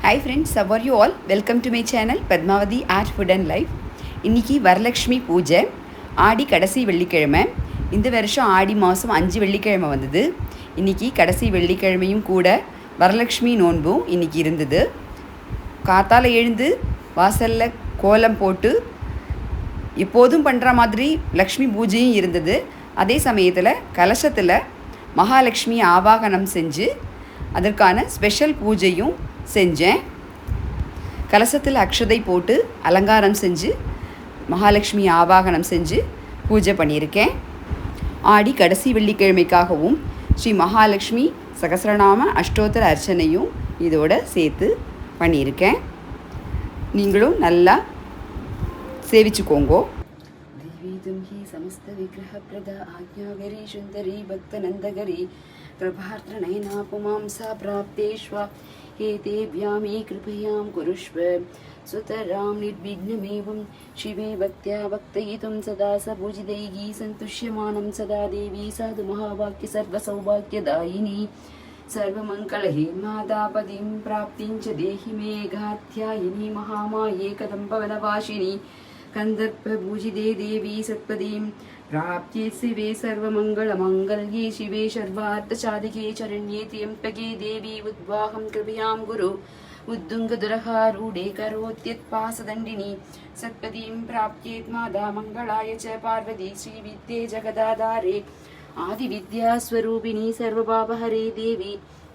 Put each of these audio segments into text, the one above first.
Hi friends, how are you all? Welcome to my channel Padmavati Art Food and Life. இன்னைக்கு வரலட்சுமி பூஜை. ஆடி கடைசி வெள்ளிக்கிழமை. இந்த வருஷம் ஆடி மாதம் 5 வெள்ளிக்கிழமை வந்தது. இன்னைக்கு கடைசி வெள்ளிக்கிழமையும் கூட வரலட்சுமி நோன்பும் இன்னைக்கு இருந்தது. காத்தால எழுந்து வாசலில் கோலம் போட்டு எப்போதும் பண்ணுற மாதிரி லக்ஷ்மி பூஜையும் இருந்தது. அதே சமயத்தில் கலசத்தில் மகாலட்சுமி ஆவாகனம் செஞ்சு அதற்கான ஸ்பெஷல் பூஜையும் செஞ்சேன். கலசத்தில் அக்ஷதை போட்டு அலங்காரம் செஞ்சு மகாலட்சுமி ஆவாகனம் செஞ்சு பூஜை பண்ணியிருக்கேன். ஆடி கடைசி வெள்ளிக்கிழமைக்காகவும் ஸ்ரீ மகாலட்சுமி சகஸ்ரநாம அஷ்டோத்தர அர்ச்சனையும் இதோட சேர்த்து பண்ணியிருக்கேன். நீங்களும் நல்லா சேவிச்சுக்கோங்கோ. समस्त विग्रह प्रदा आज्ञागरी सुंदरी भक्तनंदगरी प्रभार्त्रनयना पुमांसा प्राप्तेष्वा हेतेभ्यां मे कृपयां कुरुष्व सुतरां निर्विघ्नमेवं शिवे भक्त्या भक्तयितुं सदा सपूजितैः सन्तुष्यमानं सदा देवी साधु महावाक्य सर्वसौभाग्यदायिनी सर्वमङ्गलहे मादापदीं प्राप्तिं च देहि मे गाध्यायिनी महामाये कदम्बवनवासिनी कंदर्पभूजिते देवी सत्पदीं प्राप्ये शिवे सर्वमङ्गलमङ्गल्ये शिवे सर्वार्थसाधिके शरण्ये त्र्यम्बके देवी उद्वाहं कृपयां गुरु उद्दुङ्गदुरहारूढे करोत्यत्पासदण्डिनी सत्पदीं प्राप्येत् मादा मङ्गलाय च पार्वती श्रीविद्ये जगदाधारे आदिविद्यास्वरूपिणी सर्वपापहरे देवी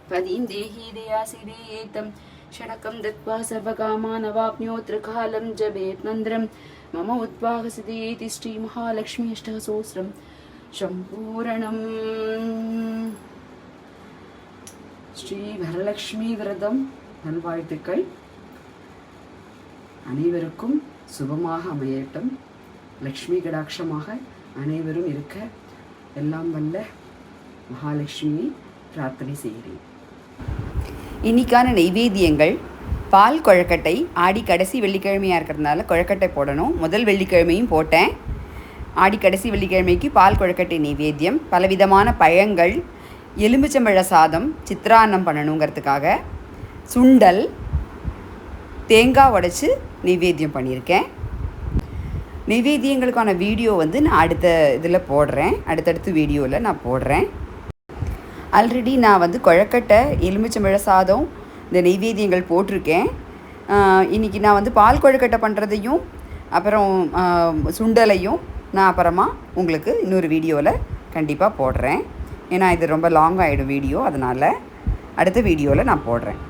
पदीं देहि दयासिदे एतं षडकं दत्त्वा सर्वकामानवाप्नोऽत्र कालं जपेत् मन्त्रं मम उद्वाहसिदेति श्री महालक्ष्मी अष्टसहस्रं सम्पूर्णम्. ஸ்ரீ வரலட்சுமி விரதம் நல்வாழ்த்துக்கள். அனைவருக்கும் சுபமாக அமையட்டும். லக்ஷ்மி கடாட்சமாக அனைவரும் இருக்க எல்லாம் வல்ல மகாலட்சுமியை பிரார்த்தனை செய்கிறேன். இன்னைக்கான நைவேத்தியங்கள் பால் கொழக்கட்டை. ஆடி கடைசி வெள்ளிக்கிழமையாக இருக்கிறதுனால கொழக்கட்டை போடணும். முதல் வெள்ளிக்கிழமையும் போட்டேன். ஆடி கடைசி வெள்ளிக்கிழமைக்கு பால் கொழக்கட்டை நைவேத்தியம். பலவிதமான பழங்கள், எலுமிச்சம்பழ சாதம், சித்ரான்னம் பண்ணணுங்கிறதுக்காக சுண்டல், தேங்காய் உடைச்சி நைவேத்தியம் பண்ணியிருக்கேன். நைவேத்தியங்களுக்கான வீடியோ நான் அடுத்த இதில் போடுறேன். அடுத்தடுத்த வீடியோவில் நான் போடுறேன். ஆல்ரெடி நான் கொழக்கட்டை, எலுமிச்சம்பழ சாதம், இந்த நெய்வேத்தியங்கள் போட்டிருக்கேன். இன்றைக்கி நான் பால் கொழுக்கட்டை பண்ணுறதையும் அப்புறம் சுண்டலையும் நான் அப்புறமா உங்களுக்கு இன்னொரு வீடியோவில் கண்டிப்பாக போடுறேன். ஏன்னா இது ரொம்ப லாங் ஆகிடும் வீடியோ, அதனால் அடுத்த வீடியோவில் நான் போடுறேன்.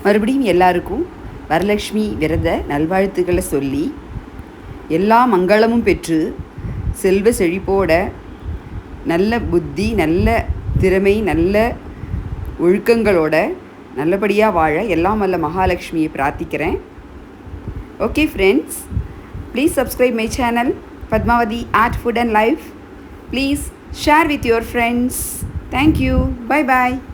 மறுபடியும் எல்லாருக்கும் வரலட்சுமி விரத நல்வாழ்த்துக்களை சொல்லி எல்லா மங்களமும் பெற்று செல்வ செழிப்போட நல்ல புத்தி, நல்ல திறமை, நல்ல ஒழுக்கங்களோட நல்லபடியாக வாழ எல்லாம் வல்ல மகாலட்சுமியை பிரார்த்திக்கிறேன். Okay friends, please subscribe my channel Padmavati Art Food and Life. Please share with your friends. Thank you. Bye bye.